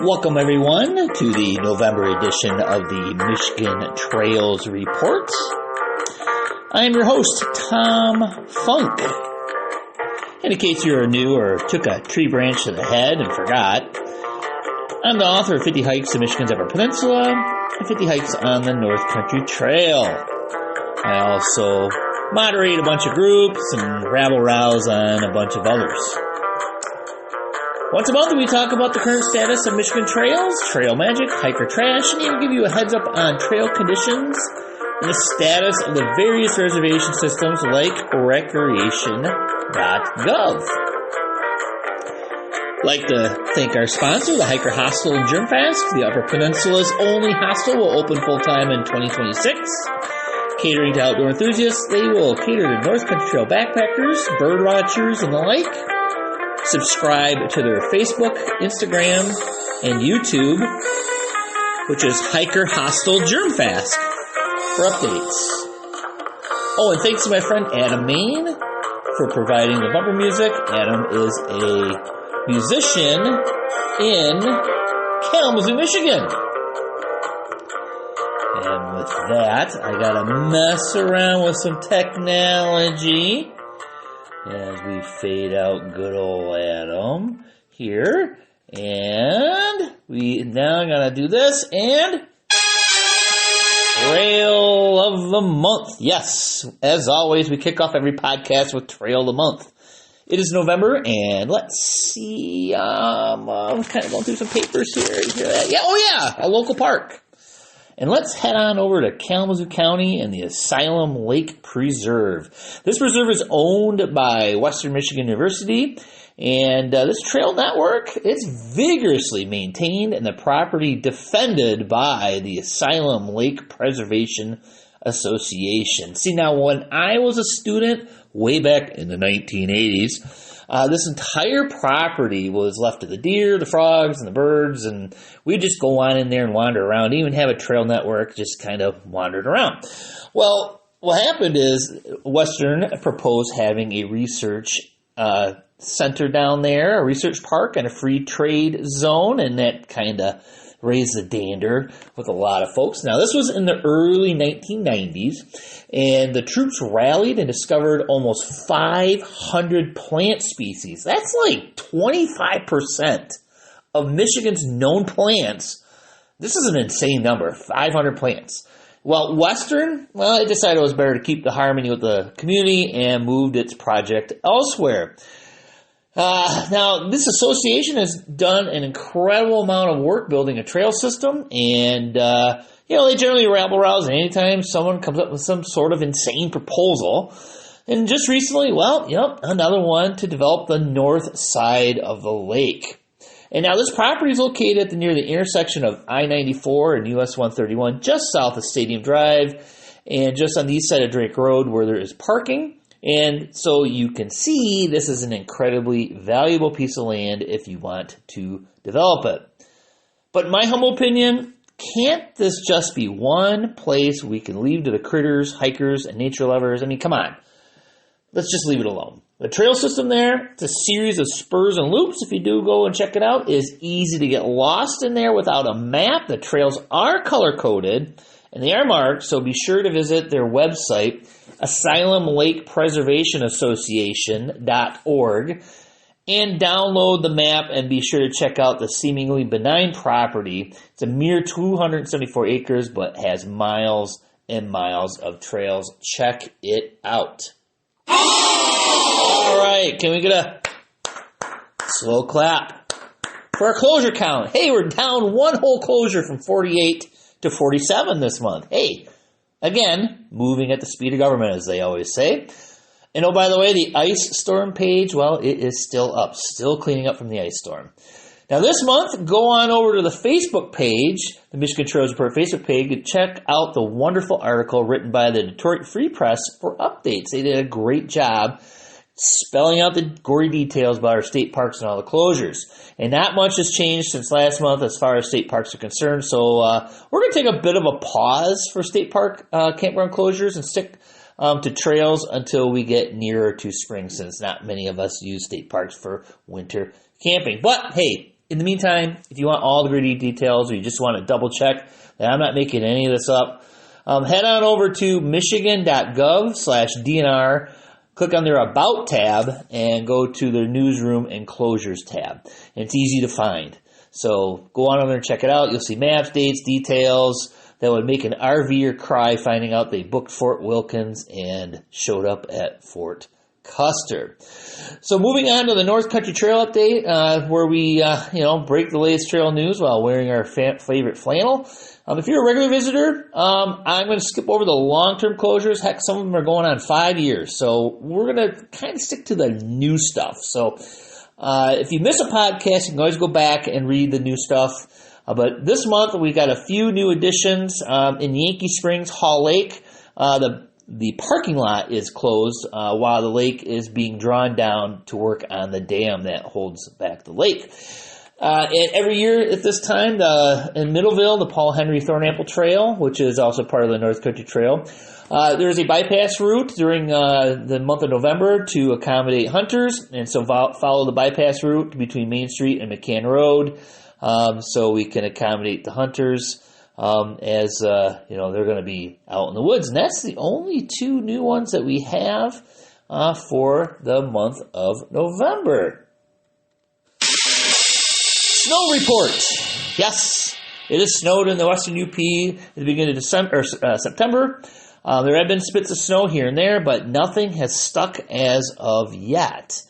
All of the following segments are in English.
Welcome, everyone, to the November edition of the Michigan Trails Report. I am your host, Tom Funk. In case you're new or took a tree branch to the head and forgot, I'm the author of 50 Hikes to Michigan's Upper Peninsula and 50 Hikes on the North Country Trail. I also moderate a bunch of groups and rabble-rouse on a bunch of others. Once a month, we talk about the current status of Michigan trails, trail magic, hiker trash, and even give you a heads up on trail conditions and the status of the various reservation systems like recreation.gov. Like to thank our sponsor, the Hiker Hostel in Germfast. The Upper Peninsula's only hostel will open full-time in 2026. Catering to outdoor enthusiasts, they will cater to North Country Trail backpackers, bird watchers, and the like. Subscribe to their Facebook, Instagram, and YouTube, which is Hiker Hostel Germfast, for updates. Oh, and thanks to my friend Adam Main for providing the bumper music. Adam is a musician in Kalamazoo, Michigan. And with that, I gotta mess around with some technology as we fade out good old Adam here. And we now gotta do this and Trail of the Month. Yes, as always, we kick off every podcast with Trail of the Month. It is November, and let's see, I'm kind of going through some papers here. A local park. And let's head on over to Kalamazoo County and the Asylum Lake Preserve. This preserve is owned by Western Michigan University, and this trail network is vigorously maintained and the property defended by the Asylum Lake Preservation Association. See, now when I was a student way back in the 1980s, this entire property was left to the deer, the frogs, and the birds, and we'd just go on in there and wander around, even have a trail network, just kind of wandered around. Well, what happened is Western proposed having a research center down there, a research park, and a free trade zone, and that kind of raised the dander with a lot of folks. Now, this was in the early 1990s, and the troops rallied and discovered almost 500 plant species. That's like 25% of Michigan's known plants. This is an insane number, 500 plants. Well, Western, it decided it was better to keep the harmony with the community and moved its project elsewhere. Now, this association has done an incredible amount of work building a trail system, and, they generally rabble-rouse anytime someone comes up with some sort of insane proposal. And just recently, another one to develop the north side of the lake. And now this property is located near the intersection of I-94 and US 131, just south of Stadium Drive, and just on the east side of Drake Road where there is parking. And so you can see this is an incredibly valuable piece of land if you want to develop it. But in my humble opinion, can't this just be one place we can leave to the critters, hikers, and nature lovers? I mean, come on. Let's just leave it alone. The trail system there, it's a series of spurs and loops. If you do go and check it out, is easy to get lost in there without a map. The trails are color-coded, and they are marked, so be sure to visit their website, Asylum Lake Preservation Association.org, and download the map and be sure to check out the seemingly benign property. It's a mere 274 acres, but has miles and miles of trails. Check it out. All right, can we get a slow clap for our closure count? Hey, we're down one whole closure from 48 to 47 this month. Hey, again, moving at the speed of government, as they always say. And oh, by the way, the ice storm page, it is still up, still cleaning up from the ice storm. Now, this month, go on over to the Facebook page, the Michigan Trails Report Facebook page, and check out the wonderful article written by the Detroit Free Press for updates. They did a great job spelling out the gory details about our state parks and all the closures. And not much has changed since last month as far as state parks are concerned. So we're going to take a bit of a pause for state park campground closures and stick to trails until we get nearer to spring, since not many of us use state parks for winter camping. But hey, In the meantime, if you want all the gritty details or you just want to double check that I'm not making any of this up, head on over to michigan.gov/DNR, click on their About tab, and go to their Newsroom and Closures tab. And it's easy to find. So go on over there and check it out. You'll see maps, dates, details that would make an RVer cry finding out they booked Fort Wilkins and showed up at Fort Custer. So moving on to the North Country Trail update, where we break the latest trail news while wearing our favorite flannel. If you're a regular visitor, I'm going to skip over the long-term closures. Heck, some of them are going on 5 years. So we're going to kind of stick to the new stuff. So if you miss a podcast, you can always go back and read the new stuff. But this month, we got a few new additions. In Yankee Springs, Hall Lake, the parking lot is closed while the lake is being drawn down to work on the dam that holds back the lake. And every year at this time, in Middleville, the Paul Henry Thornapple Trail, which is also part of the North Country Trail, there's a bypass route during the month of November to accommodate hunters, and so follow the bypass route between Main Street and McCann Road, so we can accommodate the hunters as they're going to be out in the woods. And that's the only two new ones that we have for the month of November. Snow report. Yes, it has snowed in the western UP at the beginning of September. There have been spits of snow here and there, but nothing has stuck as of yet.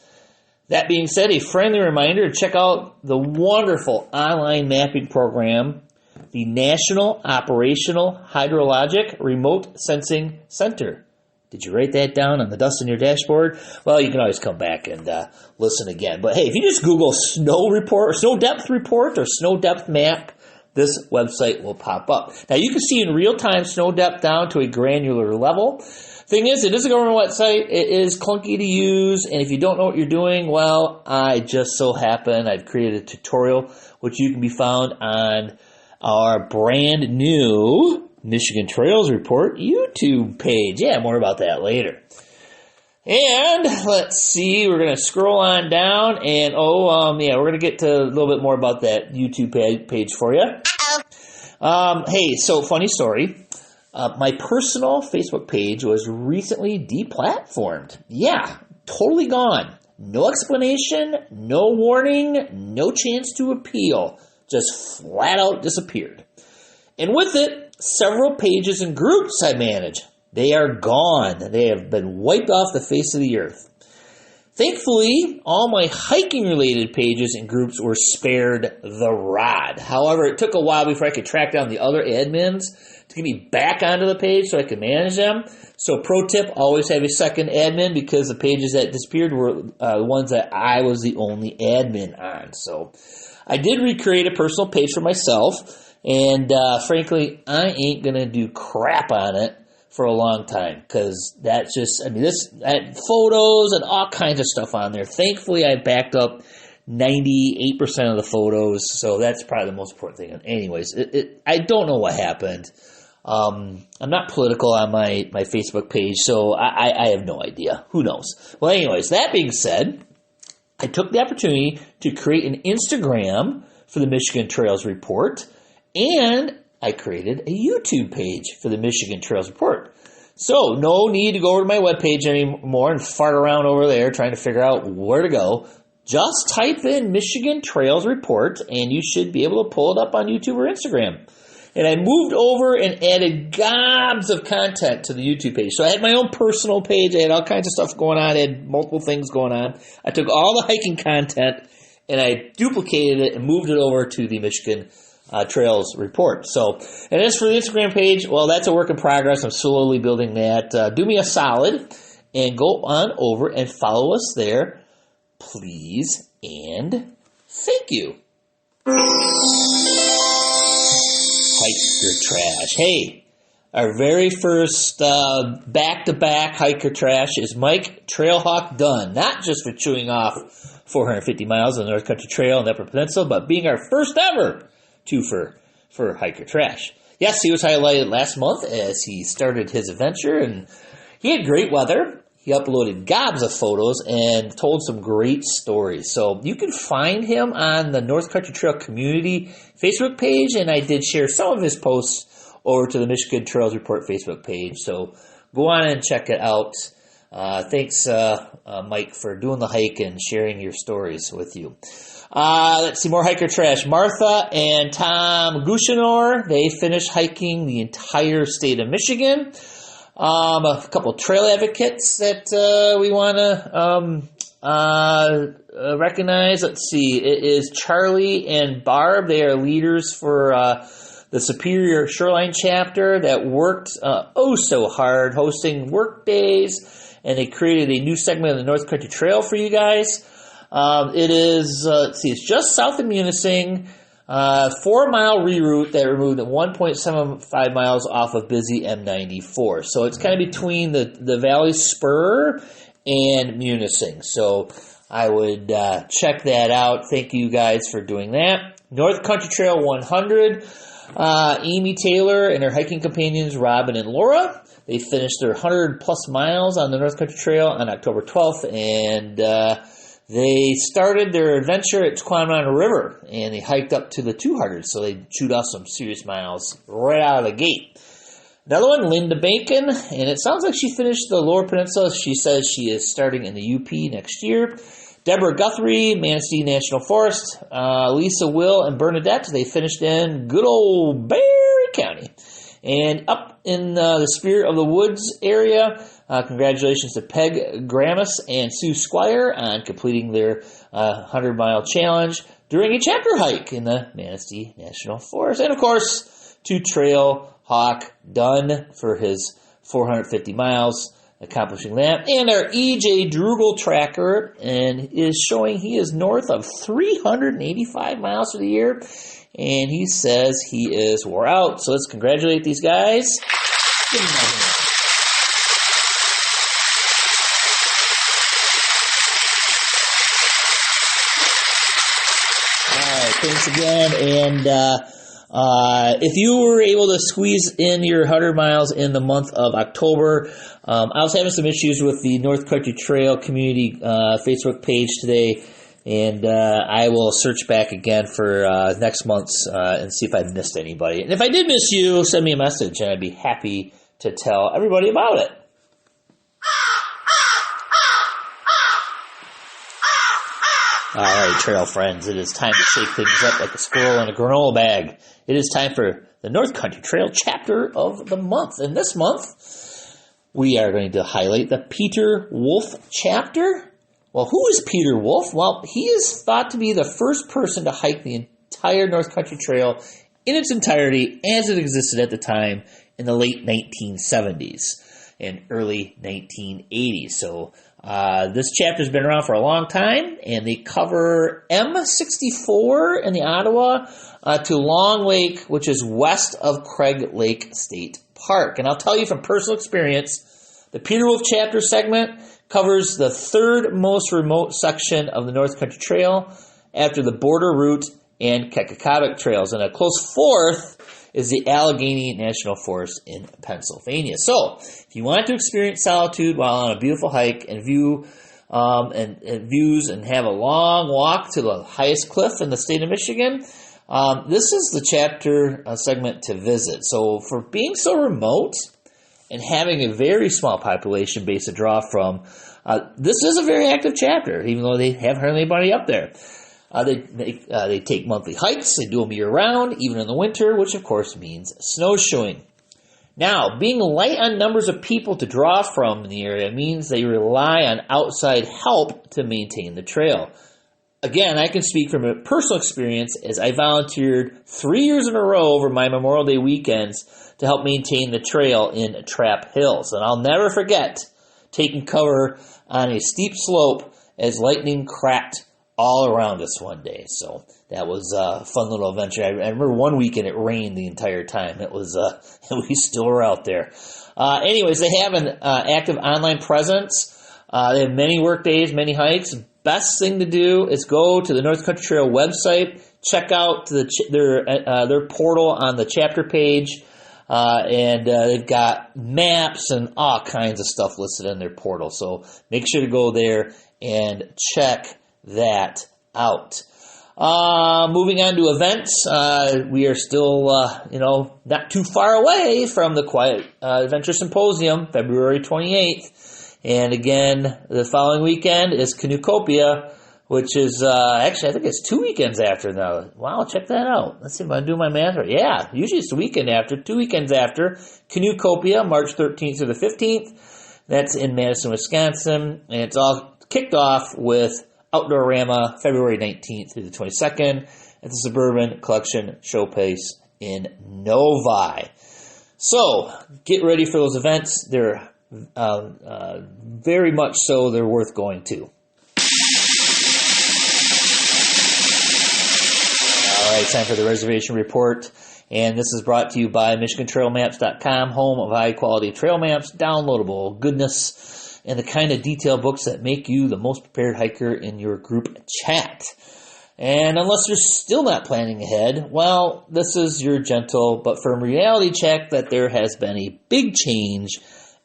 That being said, a friendly reminder to check out the wonderful online mapping program, the National Operational Hydrologic Remote Sensing Center. Did you write that down on the dust in your dashboard? Well, you can always come back and listen again. But hey, if you just Google snow report or snow depth report or snow depth map, this website will pop up. Now, you can see in real time snow depth down to a granular level. Thing is, it is a government website. It is clunky to use, and if you don't know what you're doing, well, I just so happen I've created a tutorial which you can be found on our brand new Michigan Trails Report YouTube page. Yeah, more about that later. And let's see, we're going to scroll on down, and we're going to get to a little bit more about that YouTube page for you. Hey, so funny story. My personal Facebook page was recently deplatformed. Yeah, totally gone. No explanation, no warning, no chance to appeal. Just flat out disappeared. And with it, several pages and groups I manage. They are gone. They have been wiped off the face of the earth. Thankfully, all my hiking-related pages and groups were spared the rod. However, it took a while before I could track down the other admins to get me back onto the page so I could manage them. So pro tip, always have a second admin because the pages that disappeared were the ones that I was the only admin on. So I did recreate a personal page for myself, and frankly, I ain't going to do crap on it for a long time, because that's just, I had photos and all kinds of stuff on there. Thankfully, I backed up 98% of the photos, so that's probably the most important thing. Anyways, I don't know what happened. I'm not political on my Facebook page, so I have no idea. Who knows? Well, anyways, that being said, I took the opportunity to create an Instagram for the Michigan Trails Report, and I created a YouTube page for the Michigan Trails Report. So no need to go over to my webpage anymore and fart around over there trying to figure out where to go. Just type in Michigan Trails Report and you should be able to pull it up on YouTube or Instagram. And I moved over and added gobs of content to the YouTube page. So I had my own personal page. I had all kinds of stuff going on. I had multiple things going on. I took all the hiking content and I duplicated it and moved it over to the Michigan Trails Report. So, and as for the Instagram page, well, that's a work in progress. I'm slowly building that. Do me a solid and go on over and follow us there, please, and thank you. Hiker Trash. Hey, our very first back-to-back Hiker Trash is Mike Trailhawk Dunn, not just for chewing off 450 miles on the North Country Trail in the Upper Peninsula, but being our first ever twofer for Hiker Trash. Yes, he was highlighted last month as he started his adventure, and he had great weather. He uploaded gobs of photos and told some great stories. So you can find him on the North Country Trail Community Facebook page, and I did share some of his posts over to the Michigan Trails Report Facebook page. So go on and check it out. Thanks, Mike, for doing the hike and sharing your stories with you. Let's see, more hiker trash. Martha and Tom Gouchenor, they finished hiking the entire state of Michigan. A couple trail advocates that we want to recognize. Let's see, it is Charlie and Barb. They are leaders for the Superior Shoreline chapter that worked so hard hosting work days, and they created a new segment of the North Country Trail for you guys. It is, it's just south of Munising, 4-mile reroute that removed 1.75 miles off of busy M94. So it's kind of between the Valley Spur and Munising. So I would check that out. Thank you guys for doing that. North Country Trail 100, Amy Taylor and her hiking companions, Robin and Laura, they finished their 100-plus miles on the North Country Trail on October 12th, and they started their adventure at Tonawanda River, and they hiked up to the 200, so they chewed off some serious miles right out of the gate. Another one, Linda Bacon, and it sounds like she finished the Lower Peninsula. She says she is starting in the UP next year. Deborah Guthrie, Manistee National Forest. Lisa Will and Bernadette, they finished in good old Berry County. And up in the Spirit of the Woods area, congratulations to Peg Gramus and Sue Squire on completing their 100-mile challenge during a chapter hike in the Manistee National Forest. And, of course, to Trail Hawk Dunn for his 450 miles, accomplishing that. And our E.J. Drugel tracker and is showing he is north of 385 miles for the year. And he says he is wore out. So let's congratulate these guys. Give them a hand. All right, thanks again. And if you were able to squeeze in your 100 miles in the month of October, I was having some issues with the North Country Trail Community Facebook page today. And I will search back again for next month's and see if I missed anybody. And if I did miss you, send me a message, and I'd be happy to tell everybody about it. All right, trail friends, it is time to shake things up like a squirrel in a granola bag. It is time for the North Country Trail chapter of the month. And this month, we are going to highlight the Peter Wolf chapter. Well, who is Peter Wolf? Well, he is thought to be the first person to hike the entire North Country Trail in its entirety as it existed at the time in the late 1970s and early 1980s. So this chapter's been around for a long time, and they cover M64 in the Ottawa to Long Lake, which is west of Craig Lake State Park. And I'll tell you from personal experience, the Peter Wolf chapter segment covers the third most remote section of the North Country Trail after the Border Route and Kekakovik trails. And a close fourth is the Allegheny National Forest in Pennsylvania. So, if you want to experience solitude while on a beautiful hike and views and have a long walk to the highest cliff in the state of Michigan, this is the chapter segment to visit. So, for being so remote and having a very small population base to draw from, this is a very active chapter, even though they haven't heard anybody up there. They take monthly hikes. They do them year-round, even in the winter, which, of course, means snowshoeing. Now, being light on numbers of people to draw from in the area means they rely on outside help to maintain the trail. Again, I can speak from a personal experience as I volunteered 3 years in a row over my Memorial Day weekends to help maintain the trail in Trap Hills. And I'll never forget taking cover on a steep slope as lightning cracked all around us one day. So that was a fun little adventure. I remember one weekend it rained the entire time. It was, we still were out there. Anyways, they have an active online presence. They have many work days, many hikes. Best thing to do is go to the North Country Trail website, check out their portal on the chapter page. And they've got maps and all kinds of stuff listed in their portal. So make sure to go there and check that out. Moving on to events, we are still, not too far away from the Quiet Adventure Symposium, February 28th. And again, the following weekend is Canoecopia, which is, actually, I think it's 2 weekends after now. Wow, check that out. Let's see if I do my math right. Yeah, usually it's the weekend after, 2 weekends after. Canoecopia, March 13th through the 15th. That's in Madison, Wisconsin. And it's all kicked off with Outdoorama, February 19th through the 22nd at the Suburban Collection Showplace in Novi. So, get ready for those events. They're very much so, they're worth going to. All right, time for the reservation report. And this is brought to you by MichiganTrailMaps.com, home of high-quality trail maps, downloadable goodness, and the kind of detailed books that make you the most prepared hiker in your group chat. And unless you're still not planning ahead, well, this is your gentle but firm reality check that there has been a big change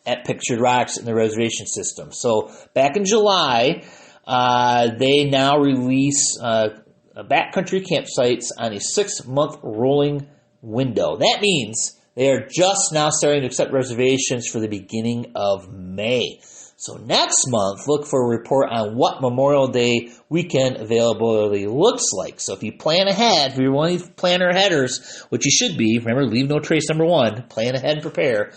at Pictured Rocks in the reservation system. So back in July, they now release backcountry campsites on a 6-month rolling window. That means they are just now starting to accept reservations for the beginning of May. So next month, look for a report on what Memorial Day weekend availability looks like. So if you plan ahead, if you're one of these planner headers, which you should be, remember, leave no trace number 1, plan ahead and prepare.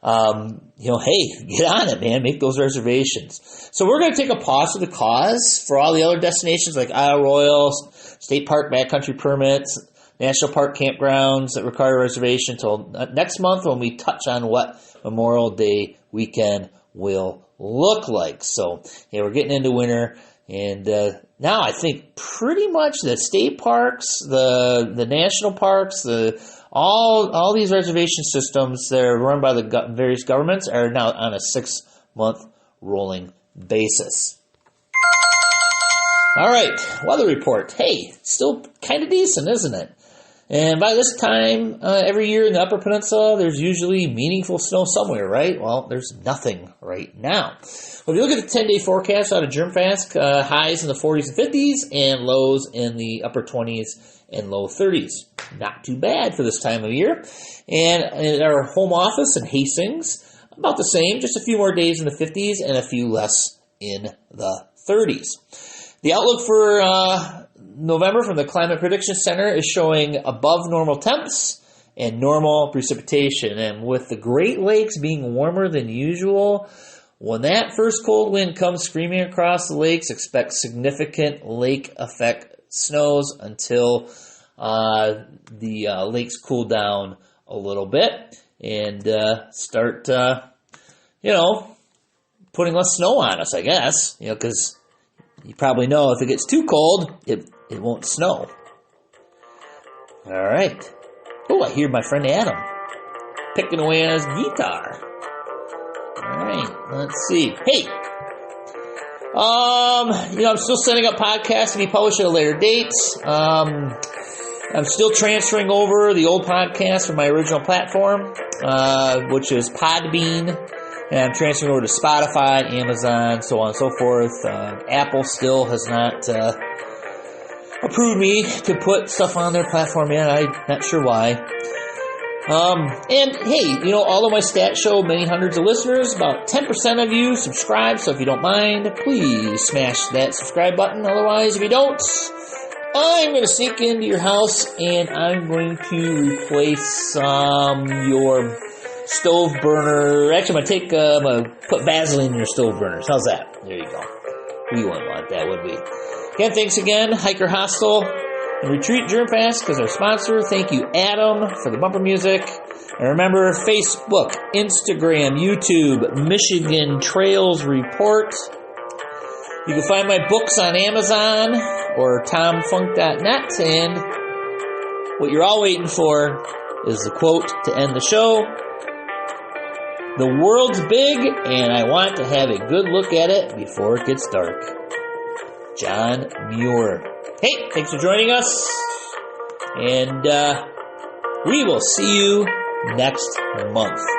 Hey, get on it, man. Make those reservations. So we're going to take a pause for the cause for all the other destinations like Isle Royal, State Park backcountry permits, National Park campgrounds that require a reservation until next month when we touch on what Memorial Day weekend will look like. So, we're getting into winter, and now I think pretty much the state parks, the national parks, all these reservation systems that are run by the various governments are now on a 6-month rolling basis. All right, weather report. Hey, still kind of decent, isn't it? And by this time, every year in the Upper Peninsula, there's usually meaningful snow somewhere, right? Well, there's nothing right now. Well, if you look at the 10-day forecast out of Germfast, highs in the 40s and 50s, and lows in the upper 20s and low 30s. Not too bad for this time of year. And at our home office in Hastings, about the same, just a few more days in the 50s and a few less in the 30s. The outlook for November from the Climate Prediction Center is showing above normal temps and normal precipitation. And with the Great Lakes being warmer than usual, when that first cold wind comes screaming across the lakes, expect significant lake effect snows until the lakes cool down a little bit and start, putting less snow on us, I guess, because you probably know if it gets too cold, it won't snow. All right. Oh, I hear my friend Adam picking away on his guitar. All right, let's see. Hey, I'm still setting up podcasts to be published at a later date. I'm still transferring over the old podcast from my original platform, which is Podbean. And I'm transferring over to Spotify, Amazon, so on and so forth. Apple still has not approved me to put stuff on their platform yet. I'm not sure why. And hey, all of my stats show many hundreds of listeners. About 10% of you subscribe, so if you don't mind, please smash that subscribe button. Otherwise, if you don't, I'm going to sneak into your house and I'm going to replace your stove burner. Actually, I'm going to put Vaseline in your stove burners. How's that? There you go. We wouldn't want that, would we? Again, thanks again, Hiker Hostel and Retreat Germfast, because our sponsor. Thank you, Adam, for the bumper music. And remember, Facebook, Instagram, YouTube, Michigan Trails Report. You can find my books on Amazon or tomfunk.net. And what you're all waiting for is the quote to end the show. The world's big, and I want to have a good look at it before it gets dark. John Muir. Hey, thanks for joining us, and we will see you next month.